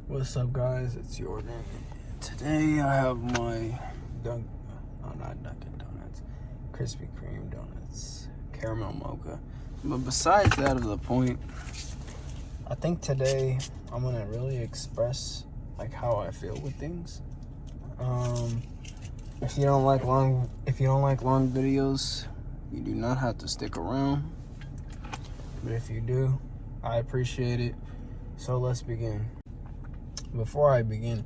What's up, guys? It's Jordan. Today I have my not Dunkin' Donuts, Krispy Kreme donuts, caramel mocha. But besides that of the point, I think today I'm gonna really express like how I feel with things. If you don't like long videos, you do not have to stick around. But if you do, I appreciate it. So let's begin. Before I begin,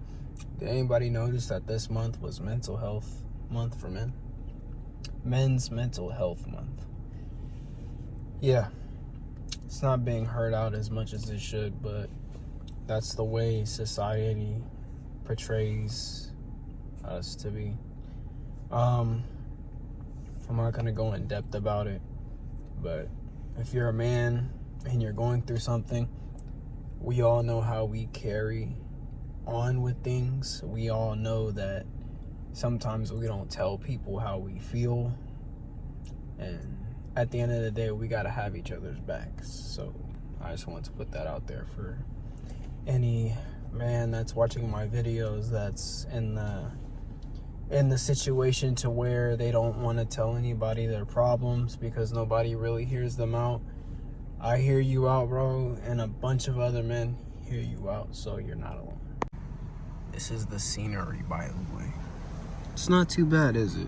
did anybody notice that this month was Mental Health Month for men? Men's Mental Health Month. Yeah, it's not being heard out as much as it should, but that's the way society portrays us to be. I'm not gonna go in depth about it, but if you're a man and you're going through something, we all know how we carry on with things. We all know that sometimes we don't tell people how we feel, and at the end of the day, we gotta have each other's backs. So I just want to put that out there for any man that's watching my videos that's in the situation to where they don't want to tell anybody their problems because nobody really hears them out. I hear you out, bro, and a bunch of other men hear you out, so you're not alone. This is the scenery, by the way. It's not too bad, is it?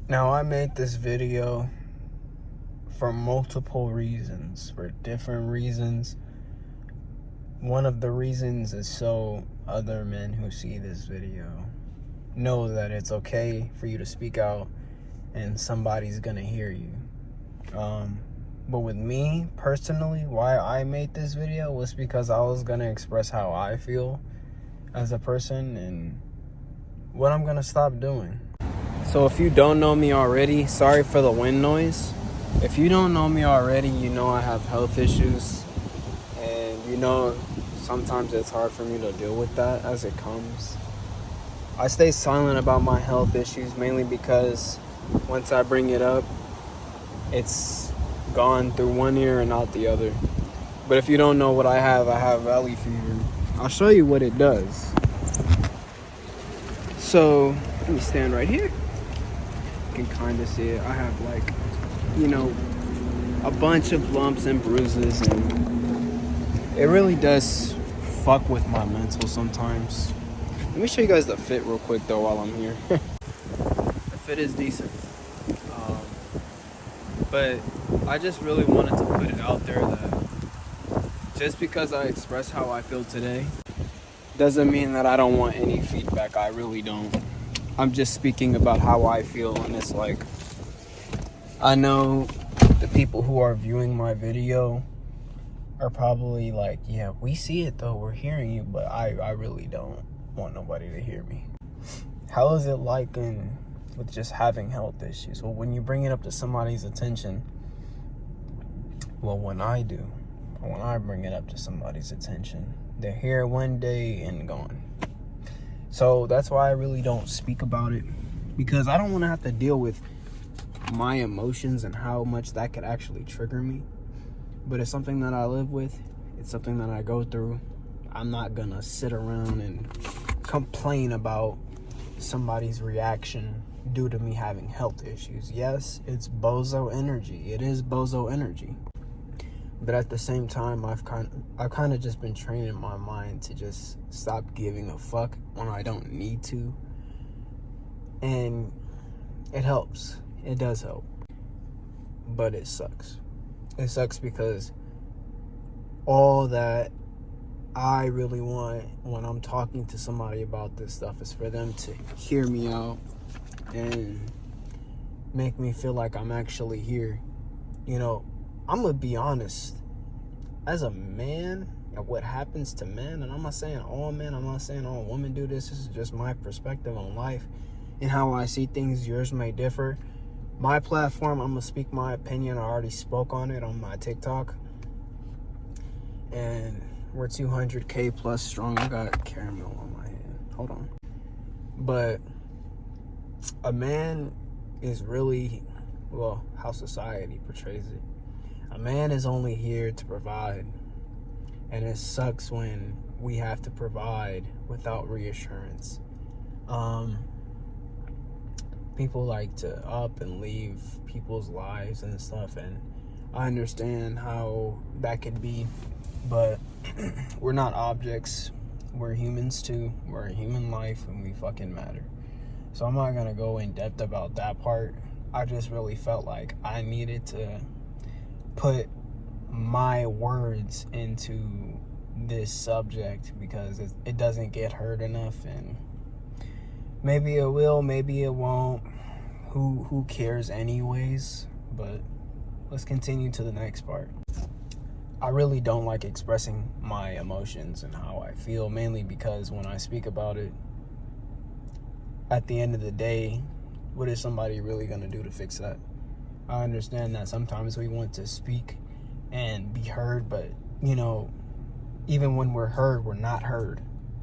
Now, I made this video for multiple reasons, for different reasons. One of the reasons is so other men who see this video know that it's okay for you to speak out and somebody's gonna hear you. But with me, personally, why I made this video was because I was gonna express how I feel as a person and what I'm gonna stop doing. So if you don't know me already, sorry for the wind noise. If you don't know me already, you know I have health issues. And you know sometimes it's hard for me to deal with that as it comes. I stay silent about my health issues mainly because once I bring it up, it's gone through one ear and out the other. But if you don't know what I have valley fever. I'll show you what it does. So let me stand right here. You can kind of see it. I have a bunch of lumps and bruises, and it really does fuck with my mental sometimes. Let me show you guys the fit real quick though while I'm here. The fit is decent. But I just really wanted to put it out there that just because I express how I feel today doesn't mean that I don't want any feedback. I really don't. I'm just speaking about how I feel, and it's like, I know the people who are viewing my video are probably like, yeah, we see it though, we're hearing you, but I really don't want nobody to hear me. How is it like with just having health issues? Well, when you bring it up to somebody's attention, when I bring it up to somebody's attention, they're here one day and gone. So that's why I really don't speak about it, because I don't want to have to deal with my emotions and how much that could actually trigger me. But it's something that I live with. It's something that I go through. I'm not gonna sit around and complain about somebody's reaction due to me having health issues. Yes, it's bozo energy. It is bozo energy. But at the same time, I've kind of just been training my mind to just stop giving a fuck when I don't need to. And it helps. It does help. But it sucks. It sucks because all that I really want when I'm talking to somebody about this stuff is for them to hear me out and make me feel like I'm actually here. I'm gonna be honest. As a man, and what happens to men, and I'm not saying all men, I'm not saying all women do this. This is just my perspective on life and how I see things. Yours may differ. My platform, I'm gonna speak my opinion. I already spoke on it on my TikTok, and we're 200K plus strong. I got caramel on my hand. Hold on. But a man is really, how society portrays it. A man is only here to provide. And it sucks when we have to provide without reassurance. People like to up and leave people's lives and stuff, and I understand how that could be, but we're not objects. We're humans too. We're a human life, and we fucking matter. So I'm not gonna go in depth about that part. I just really felt like I needed to put my words into this subject because it doesn't get heard enough, and maybe it will, maybe it won't. Who cares anyways? But let's continue to the next part. I really don't like expressing my emotions and how I feel, mainly because when I speak about it, at the end of the day, what is somebody really going to do to fix that? I understand that sometimes we want to speak and be heard, but, you know, even when we're heard, we're not heard.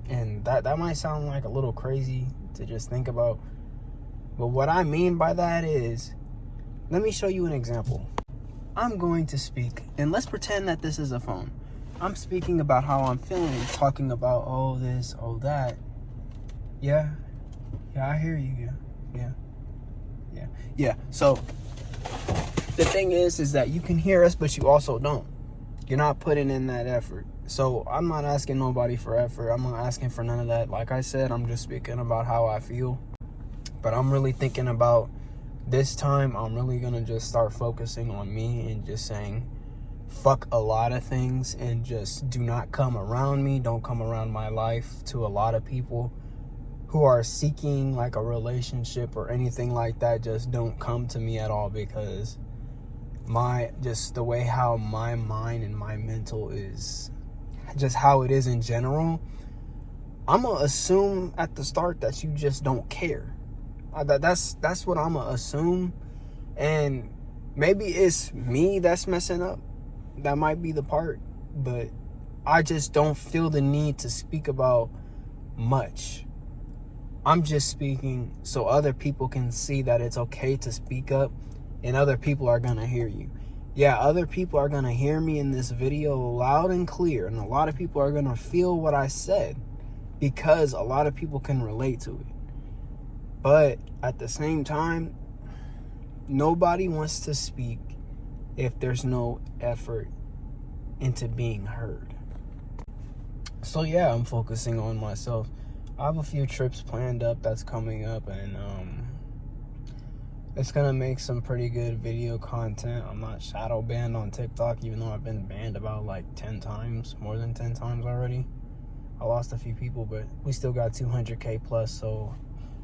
And that might sound like a little crazy to just think about. But what I mean by that is, let me show you an example. I'm going to speak, and let's pretend that this is a phone. I'm speaking about how I'm feeling, talking about, oh, this, oh, that. Yeah, I hear you. Yeah. So the thing is that you can hear us, but you also don't. You're not putting in that effort. So I'm not asking nobody for effort. I'm not asking for none of that. Like I said, I'm just speaking about how I feel. But I'm really thinking about this time. I'm really going to just start focusing on me and just saying, fuck a lot of things, and just do not come around me. Don't come around my life. To a lot of people who are seeking like a relationship or anything like that, just don't come to me at all, because just the way how my mind and my mental is, just how it is in general, I'm gonna assume at the start that you just don't care. That's what I'm gonna assume. And maybe it's me that's messing up. That might be the part, but I just don't feel the need to speak about much. I'm just speaking so other people can see that it's okay to speak up, and other people are gonna hear you. Yeah, other people are gonna hear me in this video loud and clear, and a lot of people are gonna feel what I said because a lot of people can relate to it. But at the same time, nobody wants to speak if there's no effort into being heard. So yeah, I'm focusing on myself. I have a few trips planned up that's coming up, and it's gonna make some pretty good video content. I'm not shadow banned on TikTok, even though I've been banned about like 10 times, more than 10 times already. I lost a few people, but we still got 200K plus, so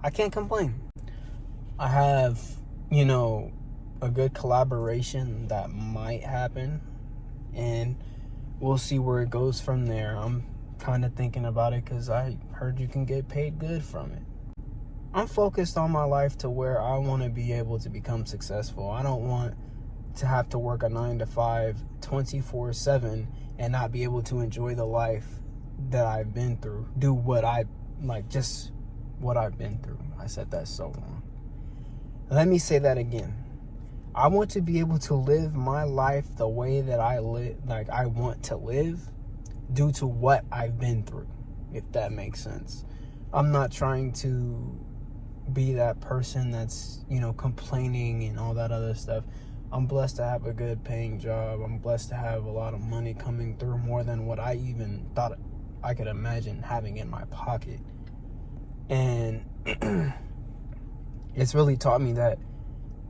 I can't complain. I have, a good collaboration that might happen, and we'll see where it goes from there. I'm kind of thinking about it because I heard you can get paid good from it. I'm focused on my life to where I want to be able to become successful. I don't want to have to work a 9-to-5 24/7 and not be able to enjoy the life that I've been through. Do what I like, just what I've been through. I said that so wrong. Let me say that again. I want to be able to live my life the way that I want to live, due to what I've been through, if that makes sense. I'm not trying to be that person that's, complaining and all that other stuff. I'm blessed to have a good paying job. I'm blessed to have a lot of money coming through, more than what I even thought I could imagine having in my pocket. And it's really taught me that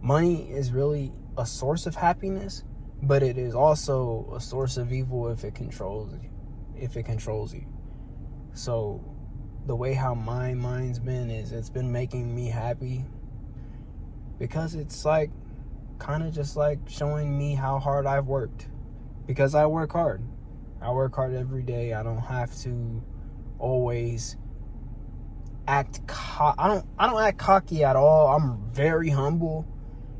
money is really a source of happiness, but it is also a source of evil if it controls you. So the way how my mind's been is, it's been making me happy, because it's like kind of just like showing me how hard I've worked, because I work hard every day. I don't have to always act I don't act cocky at all. I'm very humble,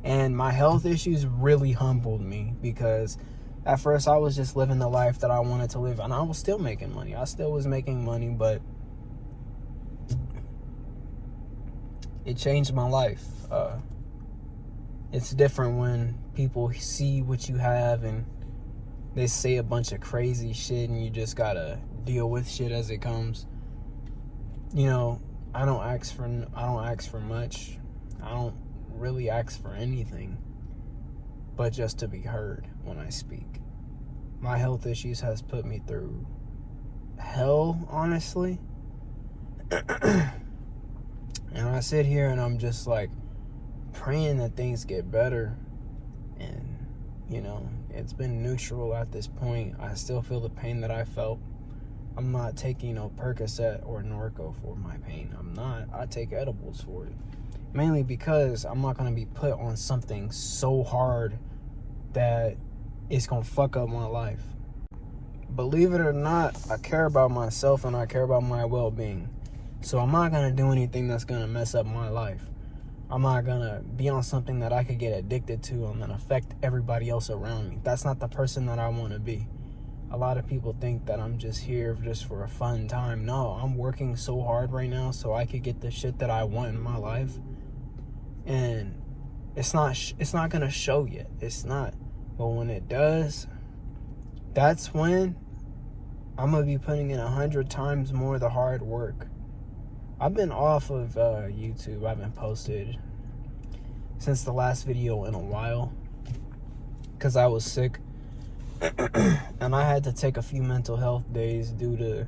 and my health issues really humbled me, because at first I was just living the life that I wanted to live, and I was still making money. I still was making money, but it changed my life. It's different when people see what you have and they say a bunch of crazy shit and you just gotta deal with shit as it comes. You know, I don't ask for much. I don't really ask for anything, but just to be heard when I speak. My health issues has put me through hell, honestly. And I sit here and I'm just like praying that things get better. And, you know, it's been neutral at this point. I still feel the pain that I felt. I'm not taking no Percocet or Norco for my pain. I'm not. I take edibles for it. Mainly because I'm not going to be put on something so hard that it's going to fuck up my life. Believe it or not, I care about myself and I care about my well-being. So I'm not going to do anything that's going to mess up my life. I'm not going to be on something that I could get addicted to and then affect everybody else around me. That's not the person that I want to be. A lot of people think that I'm just here just for a fun time. No, I'm working so hard right now so I could get the shit that I want in my life. And it's not going to show yet. It's not. But when it does, that's when I'm going to be putting in 100 times more the hard work. I've been off of YouTube. I haven't posted since the last video in a while because I was sick. And I had to take a few mental health days due to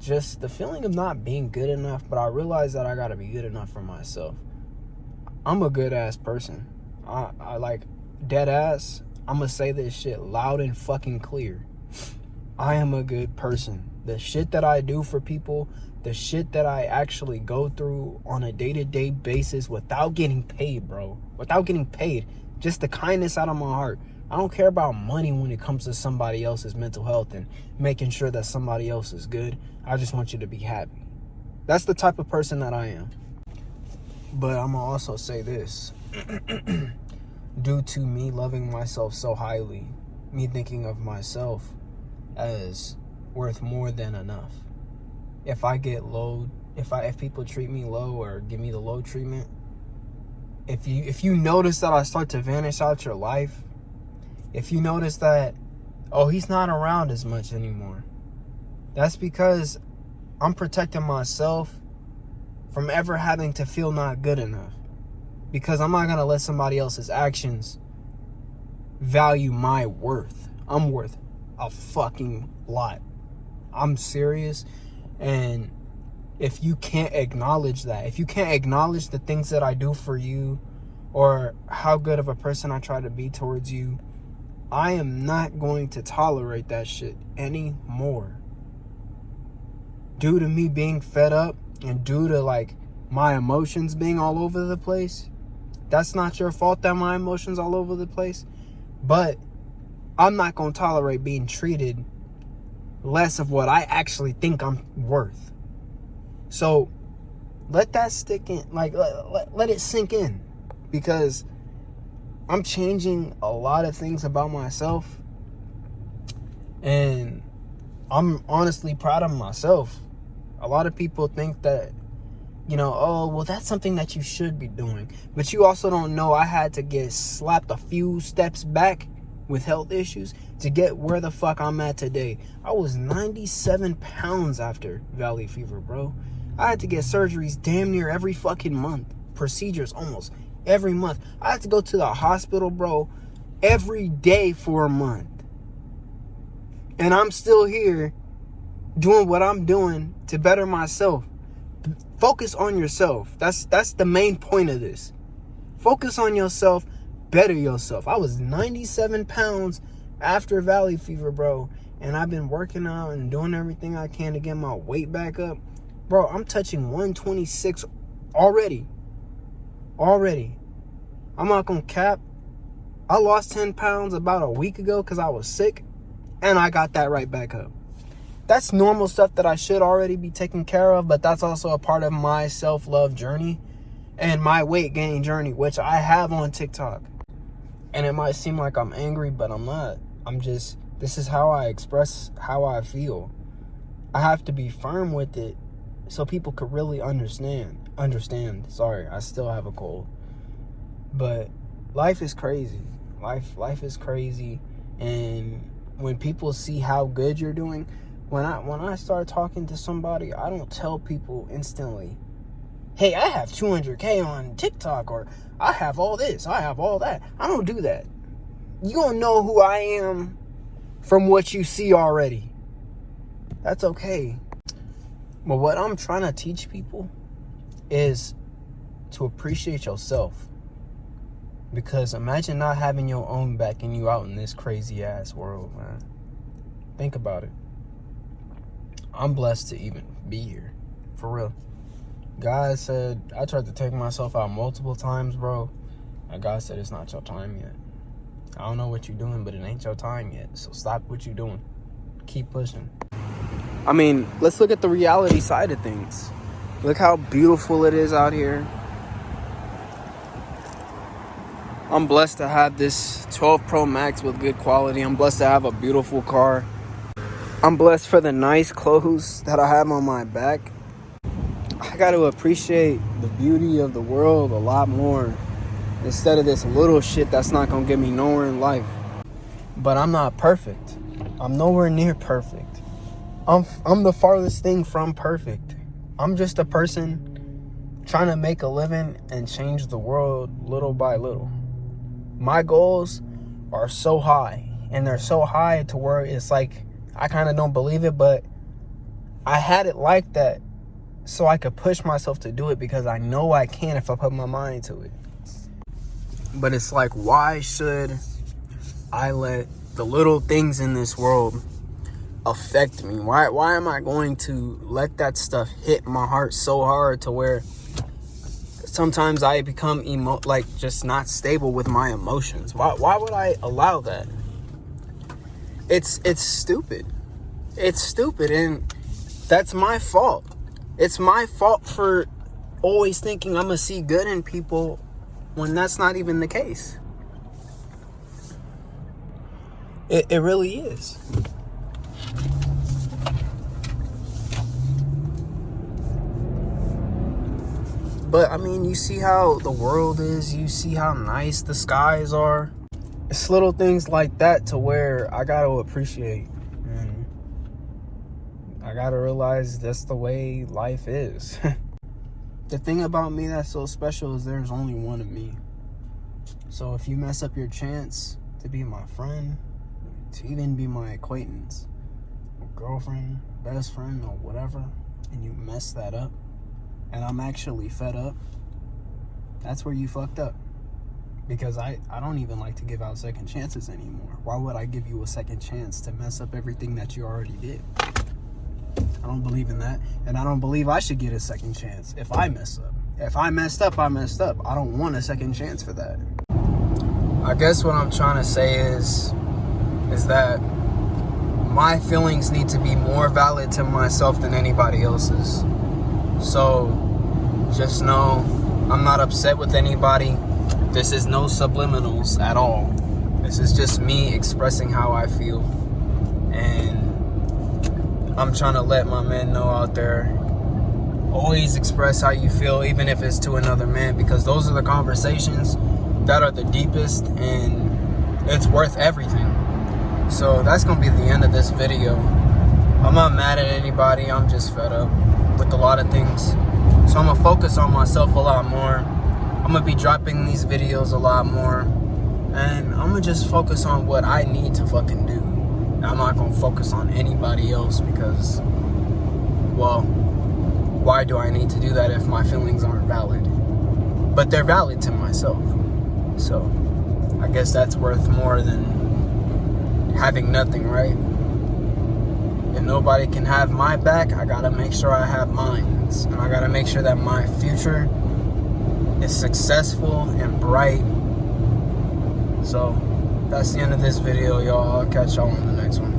just the feeling of not being good enough. But I realized that I got to be good enough for myself. I'm a good ass person. I like dead ass. I'm going to say this shit loud and fucking clear. I am a good person. The shit that I do for people, the shit that I actually go through on a day-to-day basis without getting paid, bro. Without getting paid. Just the kindness out of my heart. I don't care about money when it comes to somebody else's mental health and making sure that somebody else is good. I just want you to be happy. That's the type of person that I am. But I'm going to also say this. Due to me loving myself so highly, me thinking of myself as worth more than enough. If I get low, if people treat me low or give me the low treatment, if you notice that I start to vanish out your life, if you notice that, oh, he's not around as much anymore, that's because I'm protecting myself from ever having to feel not good enough. Because I'm not going to let somebody else's actions value my worth. I'm worth a fucking lot. I'm serious. And if you can't acknowledge that, if you can't acknowledge the things that I do for you or how good of a person I try to be towards you, I am not going to tolerate that shit anymore. Due to me being fed up and due to like my emotions being all over the place. That's not your fault that my emotions all over the place. But I'm not going to tolerate being treated less of what I actually think I'm worth. So let that stick in. Like, let it sink in. Because I'm changing a lot of things about myself. And I'm honestly proud of myself. A lot of people think that, you know, oh, well, that's something that you should be doing. But you also don't know I had to get slapped a few steps back with health issues to get where the fuck I'm at today. I was 97 pounds after valley fever, bro. I had to get surgeries damn near every fucking month. Procedures almost every month. I had to go to the hospital, bro, every day for a month. And I'm still here doing what I'm doing to better myself. Focus on yourself. That's the main point of this. Focus on yourself, better yourself. I was 97 pounds after valley fever, bro. And I've been working out and doing everything I can to get my weight back up. Bro, I'm touching 126 already. I'm not gonna cap. I lost 10 pounds about a week ago because I was sick. And I got that right back up. That's normal stuff that I should already be taking care of, but that's also a part of my self-love journey and my weight gain journey, which I have on TikTok. And it might seem like I'm angry, but I'm not. This is how I express how I feel. I have to be firm with it so people could really understand. Sorry, I still have a cold. But life is crazy. Life is crazy, and when people see how good you're doing, when I start talking to somebody, I don't tell people instantly, hey, I have 200K on TikTok, or I have all this, I have all that. I don't do that. You don't know who I am from what you see already. That's okay. But what I'm trying to teach people is to appreciate yourself. Because imagine not having your own back and you out in this crazy ass world, man. Think about it. I'm blessed to even be here. For real. God said, I tried to take myself out multiple times, bro. And God said, it's not your time yet. I don't know what you're doing, but it ain't your time yet. So stop what you're doing. Keep pushing. I mean, let's look at the reality side of things. Look how beautiful it is out here. I'm blessed to have this 12 Pro Max with good quality. I'm blessed to have a beautiful car. I'm blessed for the nice clothes that I have on my back. I got to appreciate the beauty of the world a lot more instead of this little shit that's not going to get me nowhere in life. But I'm not perfect. I'm nowhere near perfect. I'm the farthest thing from perfect. I'm just a person trying to make a living and change the world little by little. My goals are so high, and they're so high to where it's like I kind of don't believe it, but I had it like that so I could push myself to do it because I know I can if I put my mind to it. But it's like, why should I let the little things in this world affect me? Why am I going to let that stuff hit my heart so hard to where sometimes I become just not stable with my emotions? Why would I allow that? It's stupid. It's stupid, and that's my fault. It's my fault for always thinking I'm gonna see good in people when that's not even the case. It really is. But, I mean, you see how the world is. You see how nice the skies are. It's little things like that to where I got to appreciate. And I got to realize that's the way life is. The thing about me that's so special is there's only one of me. So if you mess up your chance to be my friend, to even be my acquaintance, or girlfriend, best friend, or whatever, and you mess that up, and I'm actually fed up, that's where you fucked up. Because I don't even like to give out second chances anymore. Why would I give you a second chance to mess up everything that you already did? I don't believe in that. And I don't believe I should get a second chance if I mess up. If I messed up, I messed up. I don't want a second chance for that. I guess what I'm trying to say is that my feelings need to be more valid to myself than anybody else's. So just know I'm not upset with anybody. This is no subliminals at all. This is just me expressing how I feel. And I'm trying to let my men know out there, always express how you feel, even if it's to another man, because those are the conversations that are the deepest, and it's worth everything. So that's going to be the end of this video. I'm not mad at anybody. I'm just fed up with a lot of things. So I'm going to focus on myself a lot more. I'm going to be dropping these videos a lot more. And I'm going to just focus on what I need to fucking do. I'm not going to focus on anybody else because, well, why do I need to do that if my feelings aren't valid? But they're valid to myself. So I guess that's worth more than having nothing, right? If nobody can have my back, I gotta make sure I have mine. And I gotta make sure that my future is successful and bright. So that's the end of this video, y'all. I'll catch y'all on the next one.